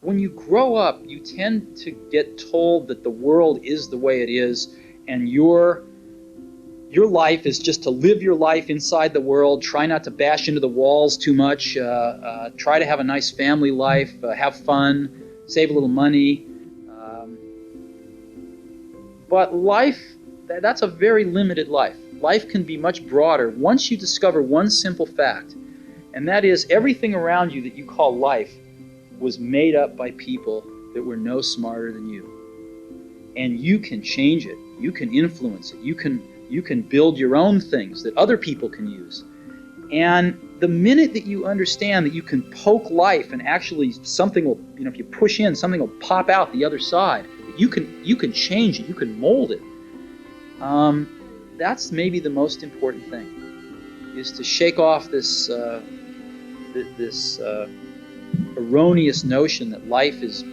when you grow up, you tend to get told that the world is the way it is, and your life is just to live your life inside the world, try not to bash into the walls too much, try to have a nice family life, have fun, save a little money. But life, that's a very limited life. Life can be much broader once you discover one simple fact, and that is everything around you that you call life was made up by people that were no smarter than you. And you can change it. You can influence it. You can build your own things that other people can use. And the minute that you understand that you can poke life and actually something will, if you push in, something will pop out the other side. You can change it. You can mold it. That's maybe the most important thing, is to shake off this erroneous notion that life is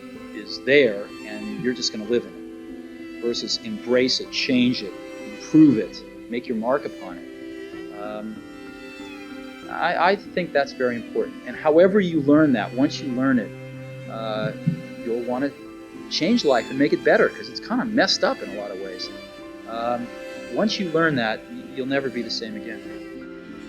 there and you're just going to live in it, versus embrace it, change it, improve it, make your mark upon it. I think that's very important. And however you learn that, once you learn it, you'll want to change life and make it better, because it's kind of messed up in a lot of ways. Once you learn that, you'll never be the same again.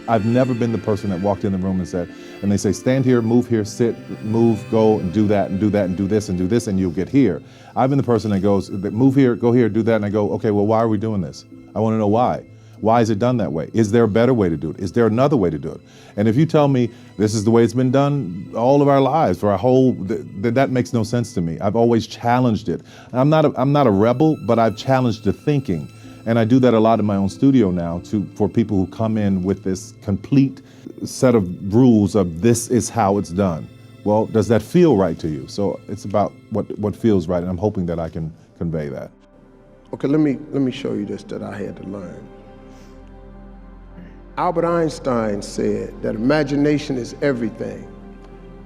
I've never been the person that walked in the room and they say, stand here, move here, sit, move, go, and do that, and do that, and do this, and do this, and you'll get here. I've been the person that goes, move here, go here, do that, and I go, okay, well, why are we doing this? I want to know why. Why is it done that way? Is there a better way to do it? Is there another way to do it? And if you tell me this is the way it's been done all of our lives, for our whole, that makes no sense to me. I've always challenged it. I'm not a rebel, but I've challenged the thinking. And I do that a lot in my own studio now for people who come in with this complete set of rules of this is how it's done. Well, does that feel right to you? So it's about what feels right, and I'm hoping that I can convey that. Okay, let me show you this that I had to learn. Albert Einstein said that imagination is everything.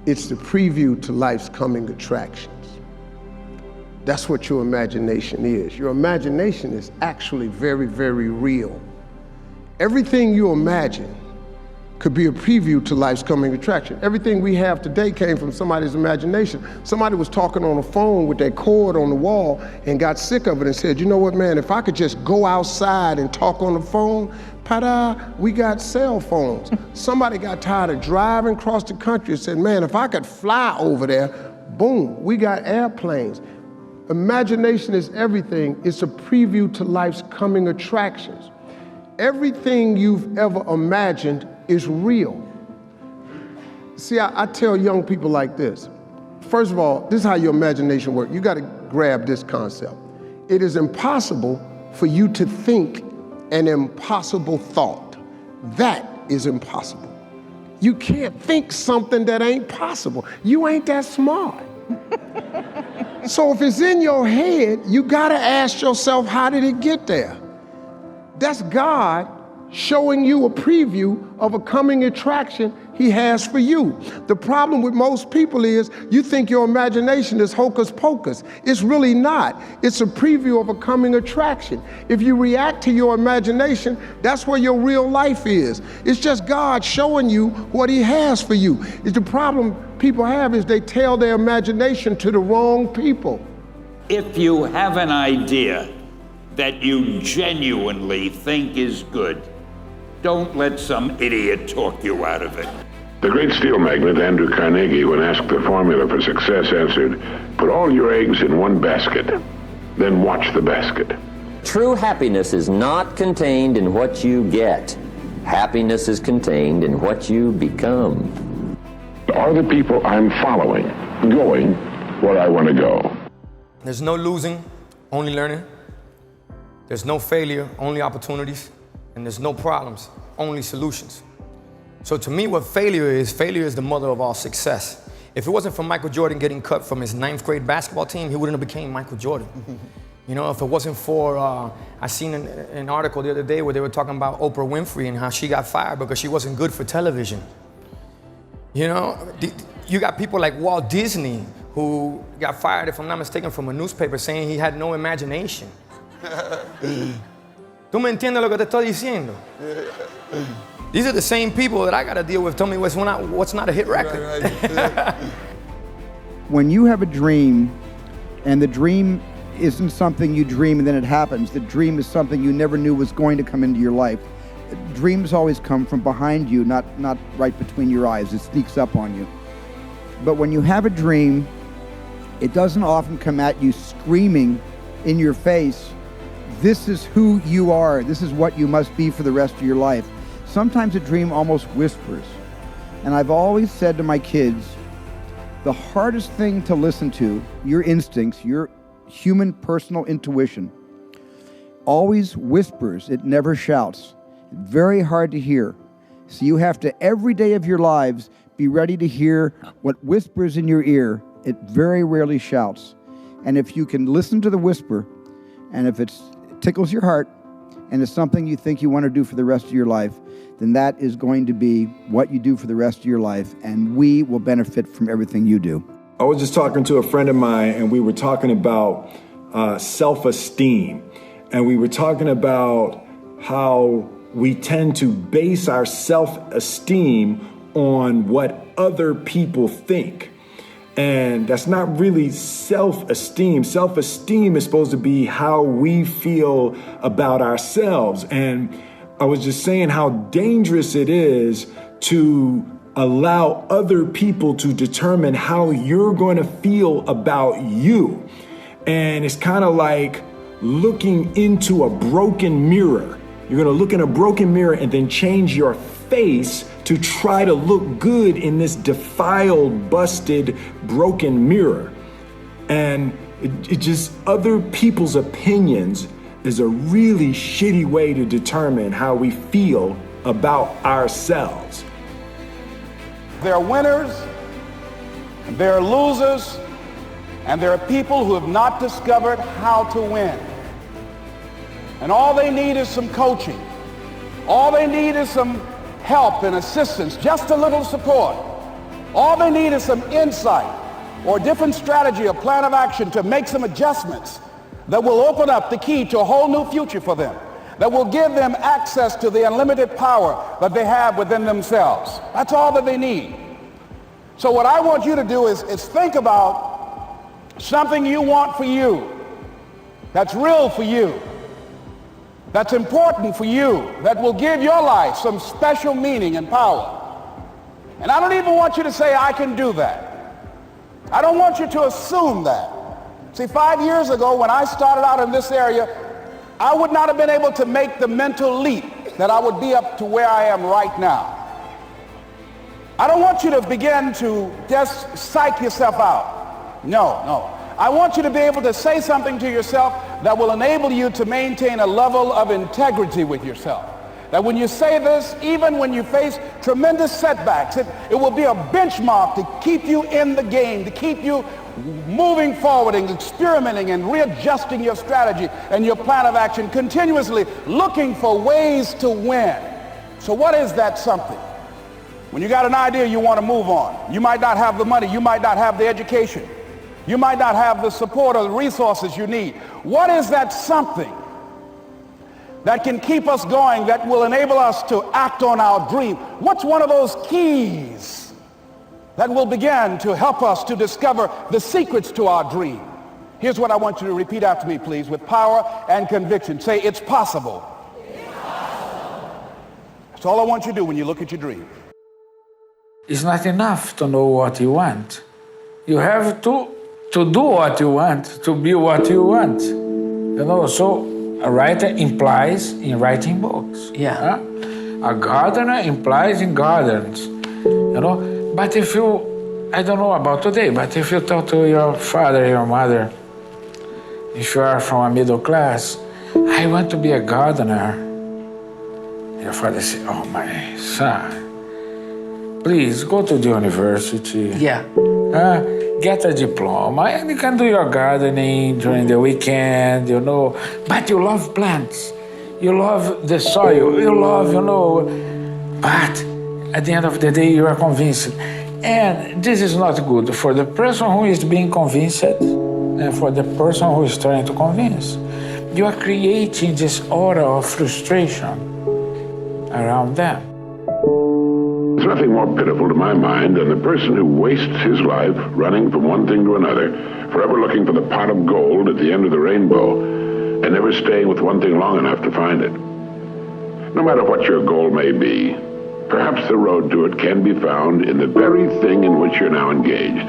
It's the preview to life's coming attractions. That's what your imagination is. Your imagination is actually very, very real. Everything you imagine could be a preview to life's coming attraction. Everything we have today came from somebody's imagination. Somebody was talking on the phone with that cord on the wall and got sick of it and said, you know what, man, if I could just go outside and talk on the phone, ta-da, we got cell phones. Somebody got tired of driving across the country and said, man, if I could fly over there, boom, we got airplanes. Imagination is everything. It's a preview to life's coming attractions. Everything you've ever imagined is real. See, I tell young people like this. First of all, this is how your imagination works. You got to grab this concept. It is impossible for you to think an impossible thought. That is impossible. You can't think something that ain't possible. You ain't that smart. So if it's in your head, you gotta ask yourself, how did it get there? That's God showing you a preview of a coming attraction he has for you. The problem with most people is you think your imagination is hocus pocus. It's really not. It's a preview of a coming attraction. If you react to your imagination, that's where your real life is. It's just God showing you what he has for you. The problem people have is they tell their imagination to the wrong people. If you have an idea that you genuinely think is good, don't let some idiot talk you out of it. The great steel magnate Andrew Carnegie, when asked the formula for success, answered, put all your eggs in one basket, then watch the basket. True happiness is not contained in what you get. Happiness is contained in what you become. Are the people I'm following going where I want to go? There's no losing, only learning. There's no failure, only opportunities. And there's no problems, only solutions. So to me, what failure is the mother of all success. If it wasn't for Michael Jordan getting cut from his 9th grade basketball team, he wouldn't have became Michael Jordan. You know, if it wasn't for, I seen an article the other day where they were talking about Oprah Winfrey and how she got fired because she wasn't good for television. You know, you got people like Walt Disney who got fired, if I'm not mistaken, from a newspaper saying he had no imagination. ¿Tú me entiendes lo que te estoy diciendo? These are the same people that I got to deal with. Tell me what's not a hit record. when you have a dream, and the dream isn't something you dream and then it happens, the dream is something you never knew was going to come into your life. Dreams always come from behind you, not right between your eyes. It sneaks up on you. But when you have a dream, it doesn't often come at you screaming in your face, this is who you are, this is what you must be for the rest of your life. Sometimes a dream almost whispers. And I've always said to my kids, the hardest thing to listen to, your instincts, your human personal intuition, always whispers, it never shouts. Very hard to hear. So you have to, every day of your lives, be ready to hear what whispers in your ear. It very rarely shouts. And if you can listen to the whisper, and if it tickles your heart, and it's something you think you want to do for the rest of your life, then that is going to be what you do for the rest of your life, and we will benefit from everything you do. I was just talking to a friend of mine, and we were talking about self-esteem. And we were talking about how we tend to base our self-esteem on what other people think. And that's not really self-esteem. Self-esteem is supposed to be how we feel about ourselves. And I was just saying how dangerous it is to allow other people to determine how you're going to feel about you. And it's kind of like looking into a broken mirror. You're going to look in a broken mirror and then change your face to try to look good in this defiled, busted, broken mirror. And it just, other people's opinions is a really shitty way to determine how we feel about ourselves. There are winners, and there are losers, and there are people who have not discovered how to win. And all they need is some coaching. All they need is some help and assistance, just a little support. All they need is some insight or a different strategy, a plan of action to make some adjustments that will open up the key to a whole new future for them, that will give them access to the unlimited power that they have within themselves. That's all that they need. So what I want you to do is think about something you want for you, that's real for you, that's important for you, that will give your life some special meaning and power. And I don't even want you to say, I can do that. I don't want you to assume that. See, 5 years ago when I started out in this area, I would not have been able to make the mental leap that I would be up to where I am right now. I don't want you to begin to just psych yourself out. No. I want you to be able to say something to yourself that will enable you to maintain a level of integrity with yourself. That when you say this, even when you face tremendous setbacks, it will be a benchmark to keep you in the game, to keep you moving forward and experimenting and readjusting your strategy and your plan of action, continuously looking for ways to win. So what is that something? When you got an idea you want to move on, you might not have the money, you might not have the education, you might not have the support or the resources you need. What is that something that can keep us going, that will enable us to act on our dream? What's one of those keys that will begin to help us to discover the secrets to our dream? Here's what I want you to repeat after me, please, with power and conviction. Say, it's possible. It's possible. That's all I want you to do when you look at your dream. It's not enough to know what you want. You have to do what you want, to be what you want. So a writer implies in writing books. Yeah. A gardener implies in gardens. But if you, I don't know about today, but if you talk to your father, your mother, if you are from a middle class, I want to be a gardener. Your father says, oh my son, please go to the university. Yeah. Get a diploma, and you can do your gardening during the weekend, But you love plants, you love the soil, you love, But at the end of the day, you are convinced. And this is not good for the person who is being convinced and for the person who is trying to convince. You are creating this aura of frustration around them. It's nothing more pitiful to my mind than the person who wastes his life running from one thing to another, forever looking for the pot of gold at the end of the rainbow, and never staying with one thing long enough to find it. No matter what your goal may be, perhaps the road to it can be found in the very thing in which you're now engaged.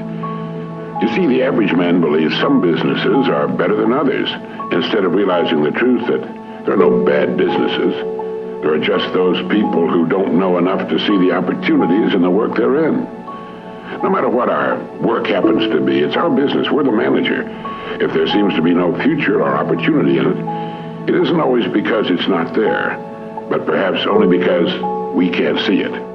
You see, the average man believes some businesses are better than others, instead of realizing the truth that there are no bad businesses. There are just those people who don't know enough to see the opportunities in the work they're in. No matter what our work happens to be, it's our business. We're the manager. If there seems to be no future or opportunity in it, it isn't always because it's not there, but perhaps only because we can't see it.